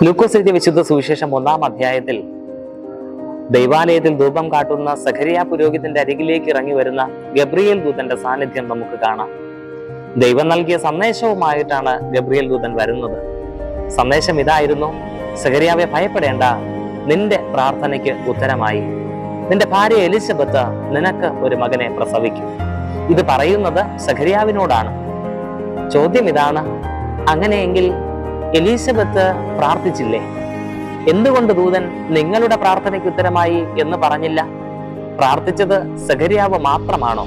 ലൂക്കോസ് എഴുതിയ വിശുദ്ധ സുവിശേഷം 1-ാം അധ്യായത്തിൽ ദൈവാലയത്തിൽ ധൂപം കാട്ടുന്ന സഖരിയ പുരോഹിതന്റെ അരികിലേക്ക് ഇറങ്ങി വരുന്ന ഗബ്രിയേൽ ദൂതന്റെ സാന്നിധ്യം നമുക്ക് കാണാം. ദൈവം നൽകിയ സന്ദേശവുമായിട്ടാണ് ഗബ്രിയേൽ ദൂതൻ വരുന്നത്. സന്ദേശം ഇതായിരുന്നു: സഖരിയാവെ, ഭയപ്പെടേണ്ട, നിന്റെ പ്രാർത്ഥനയ്ക്ക് ഉത്തരമായി. നിന്റെ ഭാര്യ എലിസബത്ത് നിനക്ക് ഒരു മകനെ പ്രസവിക്കും. ഇത് പറയുന്നത് സഖരിയാവിനോടാണ്. ചോദ്യം ഇതാണ്: അങ്ങനെയെങ്കിൽ എലിസബത്ത് പ്രാർത്ഥിച്ചില്ലേ? എന്തുകൊണ്ട് ദൂതൻ നിങ്ങളുടെ പ്രാർത്ഥനയ്ക്ക് ഉത്തരമായി എന്ന് പറഞ്ഞില്ല? പ്രാർത്ഥിച്ചത് സഖരിയാവ് മാത്രമാണോ?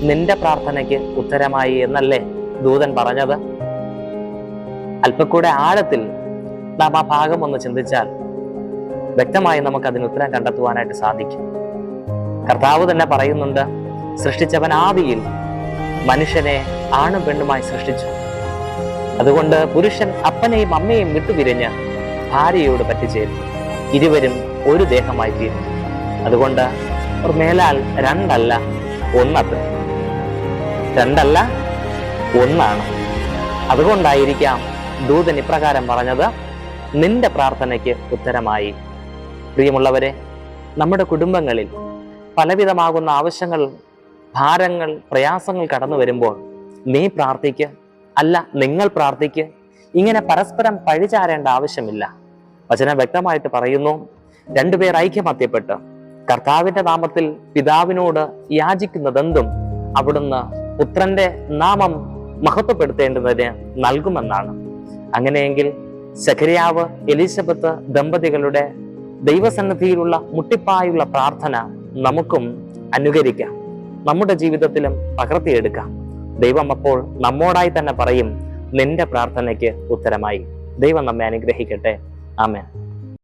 നിന്റെ പ്രാർത്ഥനയ്ക്ക് ഉത്തരമായി എന്നല്ലേ ദൂതൻ പറഞ്ഞത്? അല്പക്കൂടെ ആഴത്തിൽ നാം ആ ഭാഗം ഒന്ന് ചിന്തിച്ചാൽ വ്യക്തമായി നമുക്ക് അതിന് ഉത്തരം കണ്ടെത്തുവാനായിട്ട് സാധിക്കും. കർത്താവ് തന്നെ പറയുന്നുണ്ട്, സൃഷ്ടിച്ചവൻ ആദിയിൽ മനുഷ്യനെ ആണും പെണ്ണുമായി സൃഷ്ടിച്ചു. അതുകൊണ്ട് പുരുഷൻ അപ്പനെയും അമ്മയെയും വിട്ടുപിരിഞ്ഞ് ഭാര്യയോട് പറ്റിച്ചേരും, ഇരുവരും ഒരു ദേഹമായി തീരും. അതുകൊണ്ട് മേലാൽ രണ്ടല്ല ഒന്നത്ര, രണ്ടല്ല ഒന്നാണ്. അതുകൊണ്ടായിരിക്കാം ദൂതൻ ഇപ്രകാരം പറഞ്ഞത്, നിന്റെ പ്രാർത്ഥനയ്ക്ക് ഉത്തരമായി. പ്രിയമുള്ളവരെ, നമ്മുടെ കുടുംബങ്ങളിൽ പലവിധമാകുന്ന ആവശ്യങ്ങൾ, ഭാരങ്ങൾ, പ്രയാസങ്ങൾ കടന്നു വരുമ്പോൾ നീ പ്രാർത്ഥിക്ക്, അല്ല നിങ്ങൾ പ്രാർത്ഥിക്ക്. ഇങ്ങനെ പരസ്പരം പഴിചാരേണ്ട ആവശ്യമില്ല. വചനം വ്യക്തമായിട്ട് പറയുന്നു, രണ്ടുപേർ ഐക്യമത്യപ്പെട്ട് കർത്താവിന്റെ നാമത്തിൽ പിതാവിനോട് യാചിക്കുന്നതെന്തും അവിടുന്ന് പുത്രന്റെ നാമം മഹത്വപ്പെടുത്തേണ്ടതിന് നൽകുമെന്നാണ്. അങ്ങനെയെങ്കിൽ സഖരിയാവ് എലിസബത്ത് ദമ്പതികളുടെ ദൈവസന്നിധിയിലുള്ള മുട്ടിപ്പായുള്ള പ്രാർത്ഥന നമുക്കും അനുകരിക്കാം, നമ്മുടെ ജീവിതത്തിലും പകർത്തിയെടുക്കാം. ദൈവം അപ്പോൾ നമ്മോടായി തന്നെ പറയും, നിന്റെ പ്രാർത്ഥനയ്ക്ക് ഉത്തരമായി. ദൈവം നമ്മെ അനുഗ്രഹിക്കട്ടെ. ആമേൻ.